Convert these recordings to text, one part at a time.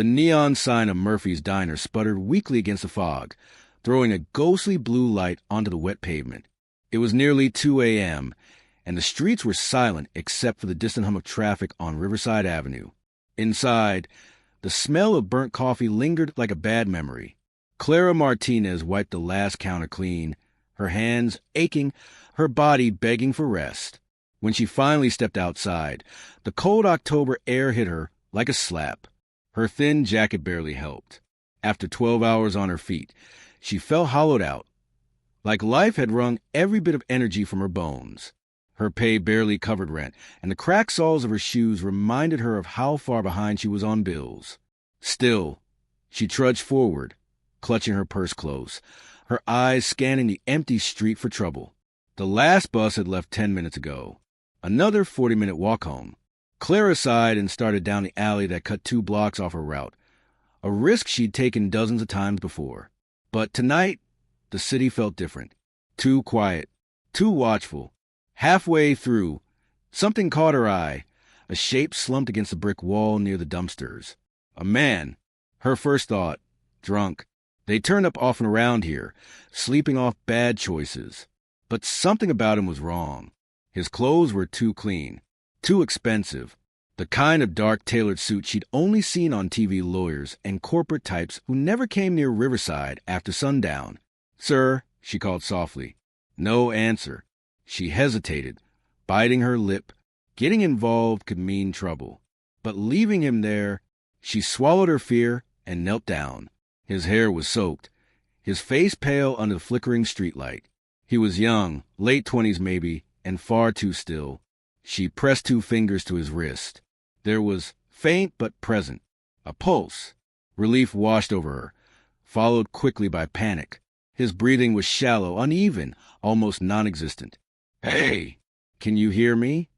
The neon sign of Murphy's Diner sputtered weakly against the fog, throwing a ghostly blue light onto the wet pavement. It was nearly 2 a.m., and the streets were silent except for the distant hum of traffic on Riverside Avenue. Inside, the smell of burnt coffee lingered like a bad memory. Clara Martinez wiped the last counter clean, her hands aching, her body begging for rest. When she finally stepped outside, the cold October air hit her like a slap. Her thin jacket barely helped. After 12 hours on her feet, she felt hollowed out, like life had wrung every bit of energy from her bones. Her pay barely covered rent, and the cracked soles of her shoes reminded her of how far behind she was on bills. Still, she trudged forward, clutching her purse close, her eyes scanning the empty street for trouble. The last bus had left 10 minutes ago. Another 40-minute walk home. Clara sighed and started down the alley that cut 2 blocks off her route, a risk she'd taken dozens of times before. But tonight, the city felt different. Too quiet, too watchful. Halfway through, something caught her eye, a shape slumped against the brick wall near the dumpsters. A man. Her first thought, drunk. They turned up often around here, sleeping off bad choices. But something about him was wrong. His clothes were too clean, too expensive, the kind of dark tailored suit she'd only seen on TV lawyers and corporate types who never came near Riverside after sundown. "Sir," she called softly. No answer. She hesitated, biting her lip. Getting involved could mean trouble. But leaving him there, she swallowed her fear and knelt down. His hair was soaked, his face pale under the flickering streetlight. He was young, late 20s maybe, and far too still. She pressed 2 fingers to his wrist. There was, faint but present, a pulse. Relief washed over her, followed quickly by panic. His breathing was shallow, uneven, almost non-existent. "Hey, can you hear me?"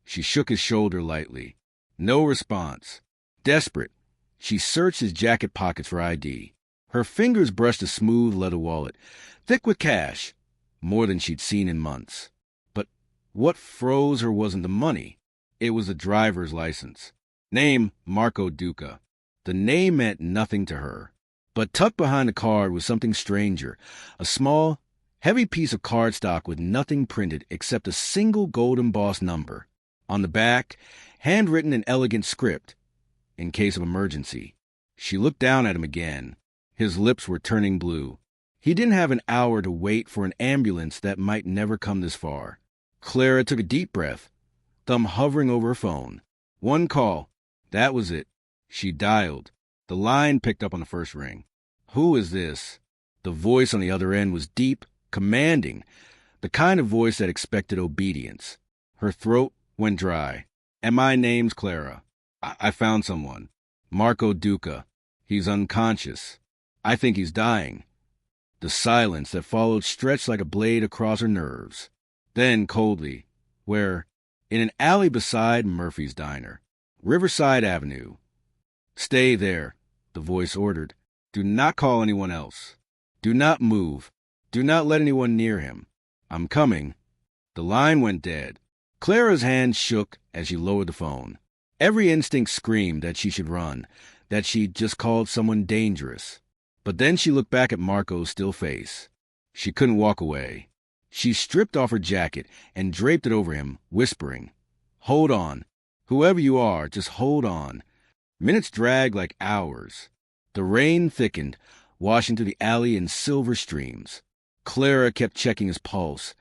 She shook his shoulder lightly. No response. Desperate, she searched his jacket pockets for ID. Her fingers brushed a smooth leather wallet, thick with cash, more than she'd seen in months. But what froze her wasn't the money. It was the driver's license. Name, Marco Duca. The name meant nothing to her. But tucked behind the card was something stranger, a small, heavy piece of cardstock with nothing printed except a single gold embossed number. On the back, handwritten in elegant script, in case of emergency. She looked down at him again. His lips were turning blue. He didn't have an hour to wait for an ambulance that might never come this far. Clara took a deep breath, thumb hovering over her phone. 1 call. That was it. She dialed. The line picked up on the first ring. "Who is this?" The voice on the other end was deep, commanding, the kind of voice that expected obedience. Her throat went dry. "And my name's Clara. I found someone. Marco Duca. He's unconscious. I think he's dying." The silence that followed stretched like a blade across her nerves. Then, coldly, "Where?" "In an alley beside Murphy's Diner. Riverside Avenue." "Stay there," the voice ordered. "Do not call anyone else. Do not move. Do not let anyone near him. I'm coming." The line went dead. Clara's hand shook as she lowered the phone. Every instinct screamed that she should run, that she'd just called someone dangerous. But then she looked back at Marco's still face. She couldn't walk away. She stripped off her jacket and draped it over him, whispering, "Hold on. Whoever you are, just hold on." Minutes dragged like hours. The rain thickened, washing through the alley in silver streams. Clara kept checking his pulse,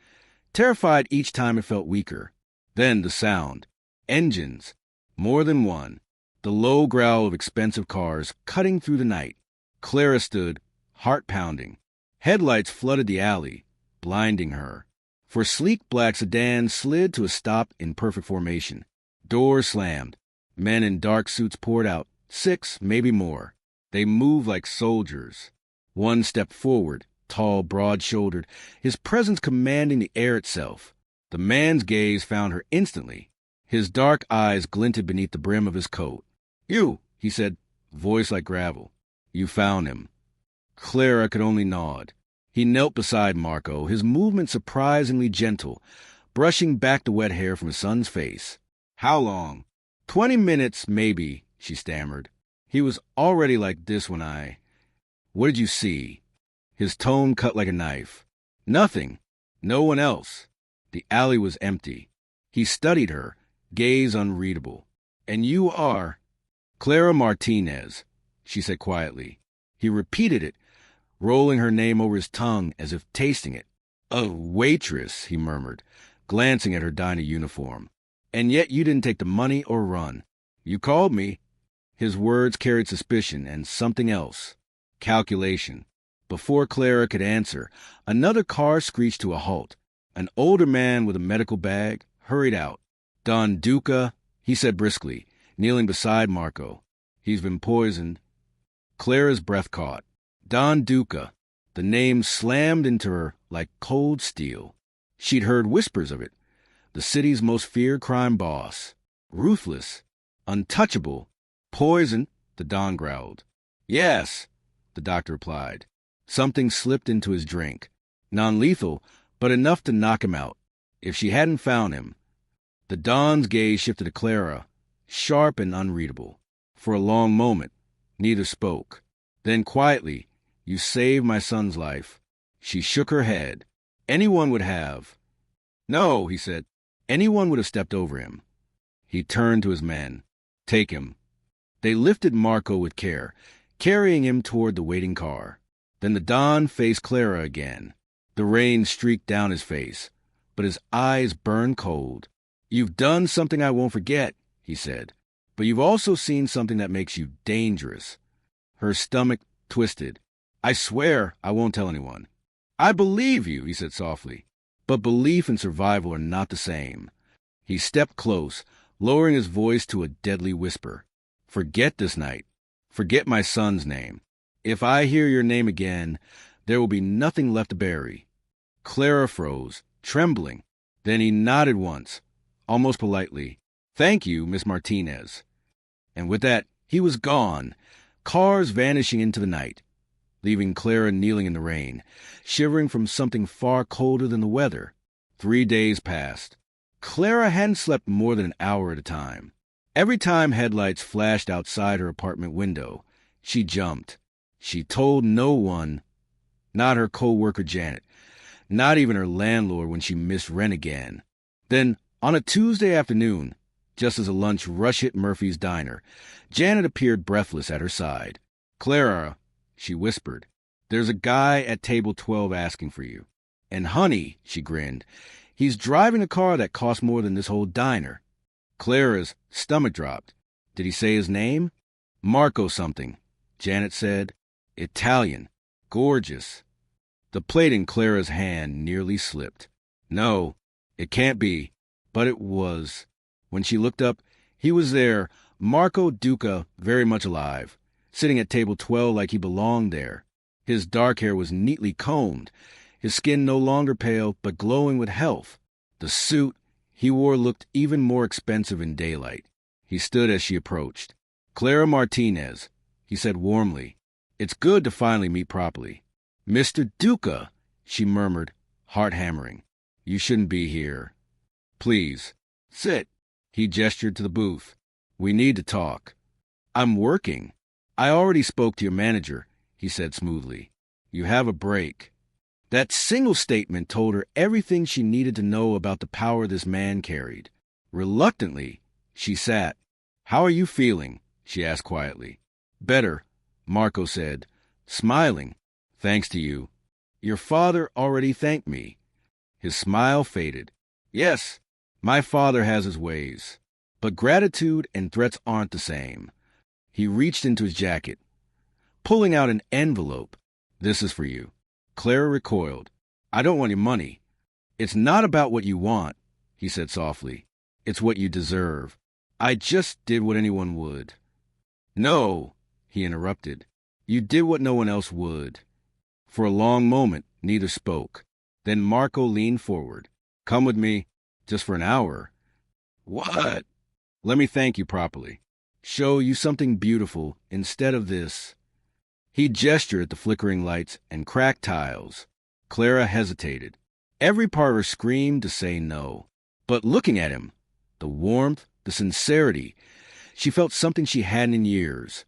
terrified each time it felt weaker. Then the sound. Engines. More than one. The low growl of expensive cars cutting through the night. Clara stood, heart pounding. Headlights flooded the alley, blinding her. For sleek black sedans slid to a stop in perfect formation. Doors slammed. Men in dark suits poured out, 6, maybe more. They moved like soldiers. One stepped forward, tall, broad-shouldered, his presence commanding the air itself. The man's gaze found her instantly. His dark eyes glinted beneath the brim of his coat. "You," he said, voice like gravel. "You found him." Clara could only nod. He knelt beside Marco, his movement surprisingly gentle, brushing back the wet hair from his son's face. "How long?" 20 minutes, maybe," she stammered. He was already like this when I... What did you see? His tone cut like a knife. Nothing. No one else. The alley was empty. He studied her, gaze unreadable. And you are... Clara Martinez, she said quietly. He repeated it, rolling her name over his tongue as if tasting it. A waitress, he murmured, glancing at her diner uniform. And yet you didn't take the money or run. You called me. His words carried suspicion and something else. Calculation. Before Clara could answer, another car screeched to a halt. An older man with a medical bag hurried out. Don Duca, he said briskly, kneeling beside Marco. He's been poisoned. Clara's breath caught. Don Duca. The name slammed into her like cold steel. She'd heard whispers of it. The city's most feared crime boss. Ruthless. Untouchable. Poison, the Don growled. Yes, the doctor replied. Something slipped into his drink. Non-lethal, but enough to knock him out. If she hadn't found him. The Don's gaze shifted to Clara, sharp and unreadable. For a long moment, neither spoke. Then quietly, you saved my son's life. She shook her head. Anyone would have. No, he said. Anyone would have stepped over him. He turned to his men. Take him. They lifted Marco with care, carrying him toward the waiting car. Then the Don faced Clara again. The rain streaked down his face, but his eyes burned cold. You've done something I won't forget, he said. But you've also seen something that makes you dangerous. Her stomach twisted. I swear I won't tell anyone. I believe you, he said softly. But belief and survival are not the same. He stepped close, lowering his voice to a deadly whisper. Forget this night. Forget my son's name. If I hear your name again, there will be nothing left to bury. Clara froze, trembling. Then he nodded once, almost politely. Thank you, Miss Martinez. And with that, he was gone, cars vanishing into the night, leaving Clara kneeling in the rain, shivering from something far colder than the weather. 3 days passed. Clara hadn't slept more than an hour at a time. Every time headlights flashed outside her apartment window, she jumped. She told no one, not her co-worker Janet, not even her landlord when she missed rent again. Then, on a Tuesday afternoon, just as a lunch rush hit Murphy's diner, Janet appeared breathless at her side. Clara, she whispered, there's a guy at table 12 asking for you. And honey, she grinned, he's driving a car that costs more than this whole diner. Clara's stomach dropped. Did he say his name? Marco something, Janet said. Italian. Gorgeous. The plate in Clara's hand nearly slipped. No, it can't be. But it was. When she looked up, he was there, Marco Duca, very much alive, sitting at table 12 like he belonged there. His dark hair was neatly combed, his skin no longer pale but glowing with health. The suit he wore looked even more expensive in daylight. He stood as she approached. Clara Martinez, he said warmly. It's good to finally meet properly. Mr. Duca, she murmured, heart hammering. You shouldn't be here. Please, sit. He gestured to the booth. We need to talk. I'm working. I already spoke to your manager, he said smoothly. You have a break. That single statement told her everything she needed to know about the power this man carried. Reluctantly, she sat. How are you feeling? She asked quietly. Better, Marco said, smiling. Thanks to you. Your father already thanked me. His smile faded. Yes, my father has his ways. But gratitude and threats aren't the same. He reached into his jacket, pulling out an envelope. This is for you. Clara recoiled. I don't want your money. It's not about what you want, he said softly. It's what you deserve. I just did what anyone would. No, he interrupted. You did what no one else would. For a long moment, neither spoke. Then Marco leaned forward. Come with me, just for an hour. What? Let me thank you properly. Show you something beautiful instead of this. He gestured at the flickering lights and cracked tiles. Clara hesitated. Every part of her screamed to say no. But looking at him, the warmth, the sincerity, she felt something she hadn't in years.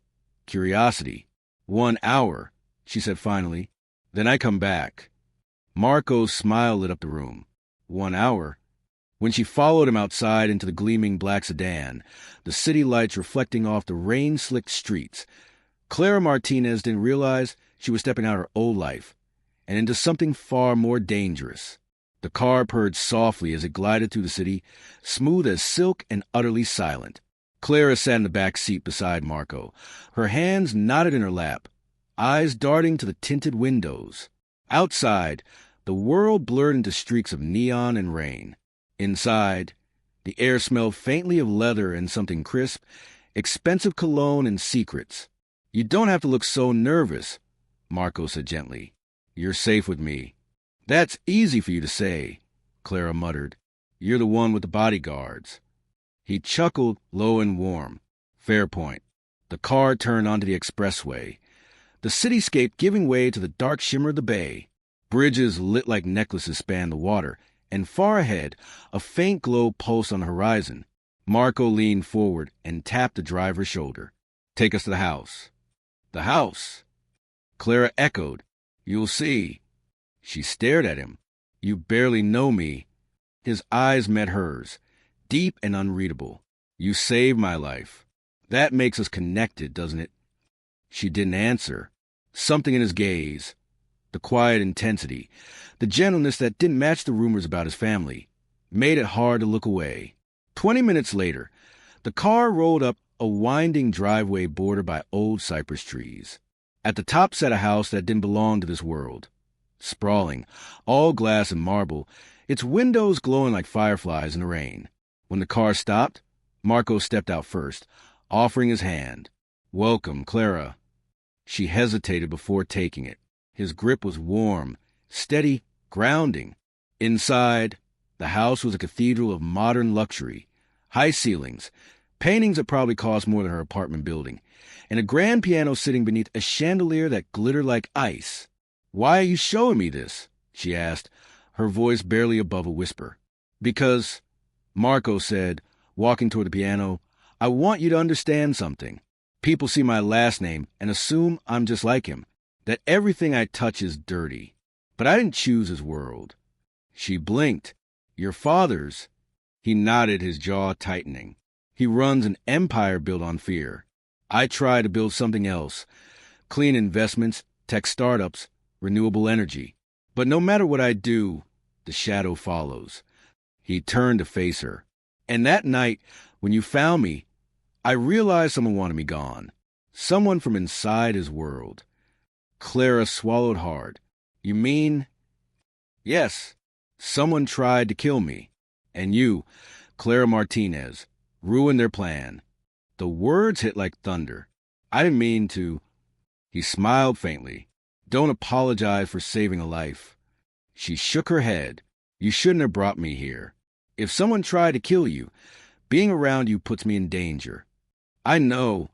curiosity. 1 hour, she said finally. Then I come back. Marco's smile lit up the room. 1 hour? When she followed him outside into the gleaming black sedan, the city lights reflecting off the rain-slicked streets, Clara Martinez didn't realize she was stepping out of her old life and into something far more dangerous. The car purred softly as it glided through the city, smooth as silk and utterly silent. Clara sat in the back seat beside Marco, her hands knotted in her lap, eyes darting to the tinted windows. Outside, the world blurred into streaks of neon and rain. Inside, the air smelled faintly of leather and something crisp, expensive cologne and secrets. You don't have to look so nervous, Marco said gently. You're safe with me. That's easy for you to say, Clara muttered. You're the one with the bodyguards. He chuckled, low and warm. Fair point. The car turned onto the expressway, the cityscape giving way to the dark shimmer of the bay. Bridges lit like necklaces spanned the water, and far ahead, a faint glow pulsed on the horizon. Marco leaned forward and tapped the driver's shoulder. Take us to the house. The house? Clara echoed. You'll see. She stared at him. You barely know me. His eyes met hers, deep and unreadable. You saved my life. That makes us connected, doesn't it? She didn't answer. Something in his gaze, the quiet intensity, the gentleness that didn't match the rumors about his family, made it hard to look away. 20 minutes later, the car rolled up a winding driveway bordered by old cypress trees. At the top sat a house that didn't belong to this world. Sprawling, all glass and marble, its windows glowing like fireflies in the rain. When the car stopped, Marco stepped out first, offering his hand. Welcome, Clara. She hesitated before taking it. His grip was warm, steady, grounding. Inside, the house was a cathedral of modern luxury. High ceilings, paintings that probably cost more than her apartment building, and a grand piano sitting beneath a chandelier that glittered like ice. Why are you showing me this? She asked, her voice barely above a whisper. Because, Marco said, walking toward the piano, I want you to understand something. People see my last name and assume I'm just like him, that everything I touch is dirty. But I didn't choose his world. She blinked. Your father's? He nodded, his jaw tightening. He runs an empire built on fear. I try to build something else. Clean investments, tech startups, renewable energy. But no matter what I do, the shadow follows. He turned to face her. And that night, when you found me, I realized someone wanted me gone. Someone from inside his world. Clara swallowed hard. You mean? Yes. Someone tried to kill me. And you, Clara Martinez, ruined their plan. The words hit like thunder. I didn't mean to. He smiled faintly. Don't apologize for saving a life. She shook her head. You shouldn't have brought me here. If someone tried to kill you, being around you puts me in danger. I know.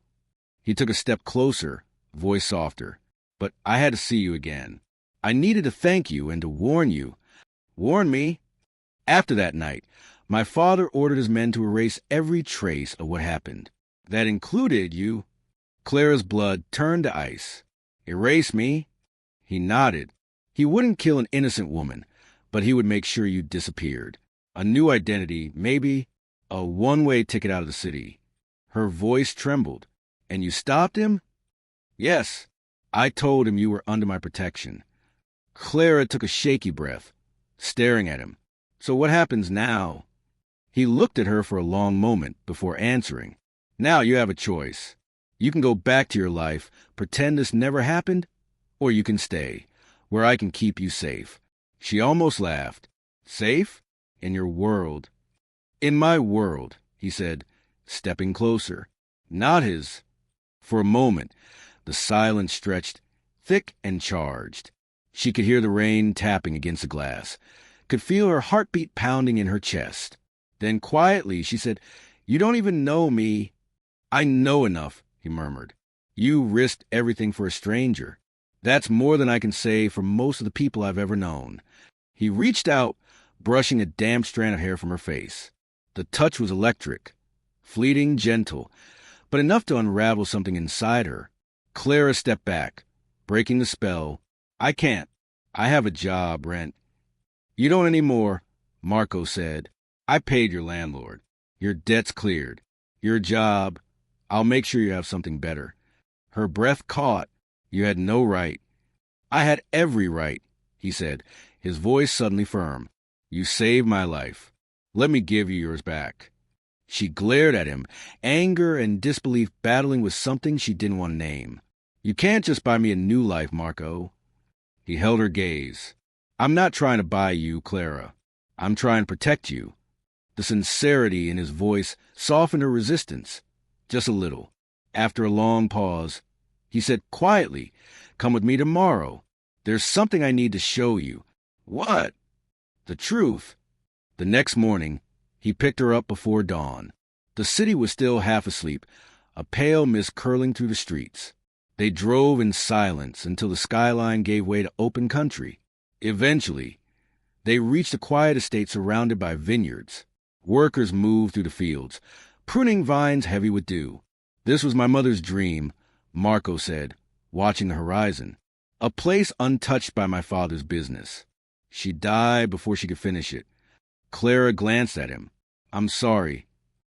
He took a step closer, voice softer. But I had to see you again. I needed to thank you and to warn you. Warn me? After that night, my father ordered his men to erase every trace of what happened. That included you. Clara's blood turned to ice. Erase me? He nodded. He wouldn't kill an innocent woman, but he would make sure you disappeared. A new identity, maybe a one-way ticket out of the city. Her voice trembled. And you stopped him? Yes. I told him you were under my protection. Clara took a shaky breath, staring at him. So what happens now? He looked at her for a long moment before answering. Now you have a choice. You can go back to your life, pretend this never happened, or you can stay, where I can keep you safe. She almost laughed. Safe? In your world. In my world, he said, stepping closer. Not his. For a moment, the silence stretched, thick and charged. She could hear the rain tapping against the glass, could feel her heartbeat pounding in her chest. Then quietly she said, You don't even know me. I know enough, he murmured. You risked everything for a stranger. That's more than I can say for most of the people I've ever known. He reached out, brushing a damp strand of hair from her face. The touch was electric, fleeting, gentle, but enough to unravel something inside her. Clara stepped back, breaking the spell. I can't. I have a job, rent. You don't anymore, Marco said. I paid your landlord. Your debt's cleared. Your job, I'll make sure you have something better. Her breath caught. You had no right. I had every right, he said, his voice suddenly firm. You saved my life. Let me give you yours back. She glared at him, anger and disbelief battling with something she didn't want to name. You can't just buy me a new life, Marco. He held her gaze. I'm not trying to buy you, Clara. I'm trying to protect you. The sincerity in his voice softened her resistance, just a little. After a long pause, he said quietly, Come with me tomorrow. There's something I need to show you. What? The truth. The next morning, he picked her up before dawn. The city was still half asleep, a pale mist curling through the streets. They drove in silence until the skyline gave way to open country. Eventually, they reached a quiet estate surrounded by vineyards. Workers moved through the fields, pruning vines heavy with dew. This was my mother's dream, Marco said, watching the horizon. A place untouched by my father's business. She died before she could finish it. Clara glanced at him. I'm sorry.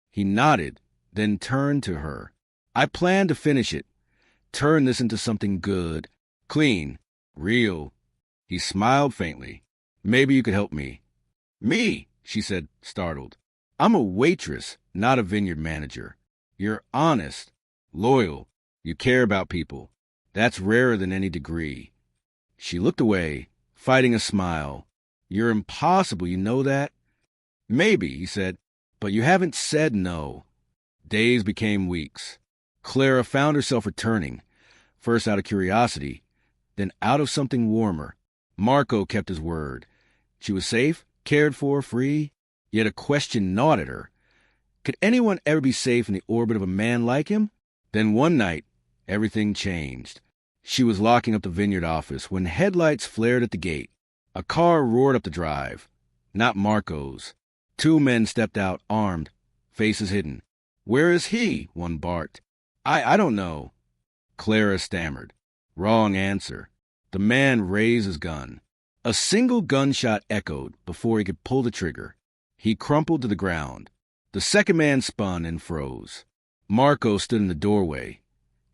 He nodded, then turned to her. I plan to finish it. Turn this into something good, clean, real. He smiled faintly. Maybe you could help me. Me, she said, startled. I'm a waitress, not a vineyard manager. You're honest, loyal. You care about people. That's rarer than any degree. She looked away, fighting a smile. You're impossible, you know that? Maybe, he said, but you haven't said no. Days became weeks. Clara found herself returning, first out of curiosity, then out of something warmer. Marco kept his word. She was safe, cared for, free, yet a question gnawed at her. Could anyone ever be safe in the orbit of a man like him? Then one night, everything changed. She was locking up the vineyard office when headlights flared at the gate. A car roared up the drive. Not Marco's. Two men stepped out, armed, faces hidden. Where is he? One barked. I don't know. Clara stammered. Wrong answer. The man raised his gun. A single gunshot echoed before he could pull the trigger. He crumpled to the ground. The second man spun and froze. Marco stood in the doorway,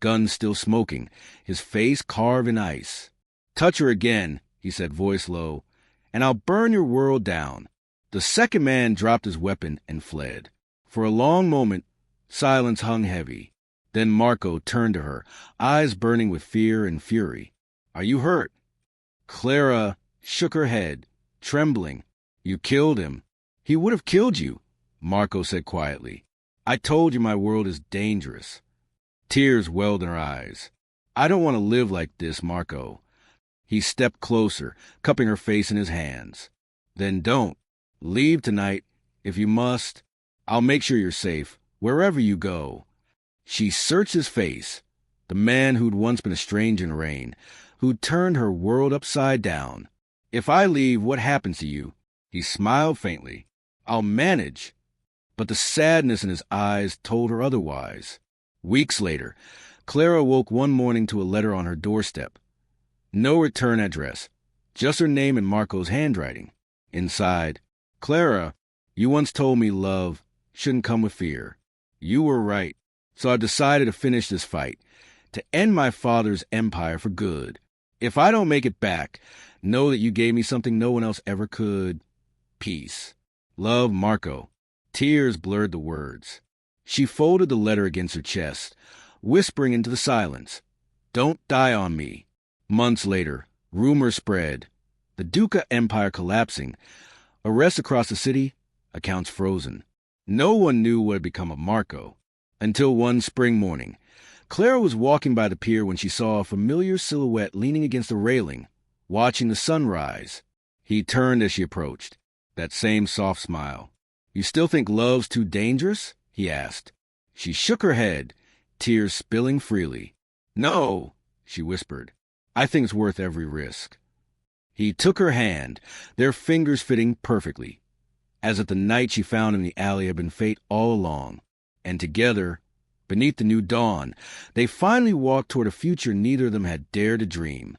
gun still smoking, his face carved in ice. Touch her again, he said, voice low, and I'll burn your world down. The second man dropped his weapon and fled. For a long moment, silence hung heavy. Then Marco turned to her, eyes burning with fear and fury. Are you hurt? Clara shook her head, trembling. You killed him. He would have killed you, Marco said quietly. I told you my world is dangerous. Tears welled in her eyes. I don't want to live like this, Marco. He stepped closer, cupping her face in his hands. Then don't. Leave tonight, if you must. I'll make sure you're safe, wherever you go. She searched his face, the man who'd once been a stranger in the rain, who'd turned her world upside down. If I leave, what happens to you? He smiled faintly. I'll manage. But the sadness in his eyes told her otherwise. Weeks later, Clara woke one morning to a letter on her doorstep. No return address, just her name in Marco's handwriting. Inside, Clara, you once told me love shouldn't come with fear. You were right. So I've decided to finish this fight, to end my father's empire for good. If I don't make it back, know that you gave me something no one else ever could. Peace. Love, Marco. Tears blurred the words. She folded the letter against her chest, whispering into the silence, Don't die on me. Months later, rumors spread. The Duca Empire collapsing. Arrests across the city, accounts frozen. No one knew what had become of Marco. Until one spring morning, Clara was walking by the pier when she saw a familiar silhouette leaning against the railing, watching the sunrise. He turned as she approached, that same soft smile. You still think love's too dangerous? He asked. She shook her head, tears spilling freely. No, she whispered. I think it's worth every risk. He took her hand, their fingers fitting perfectly, as if the night she found in the alley had been fate all along. And together, Beneath the new dawn, they finally walked toward a future neither of them had dared to dream.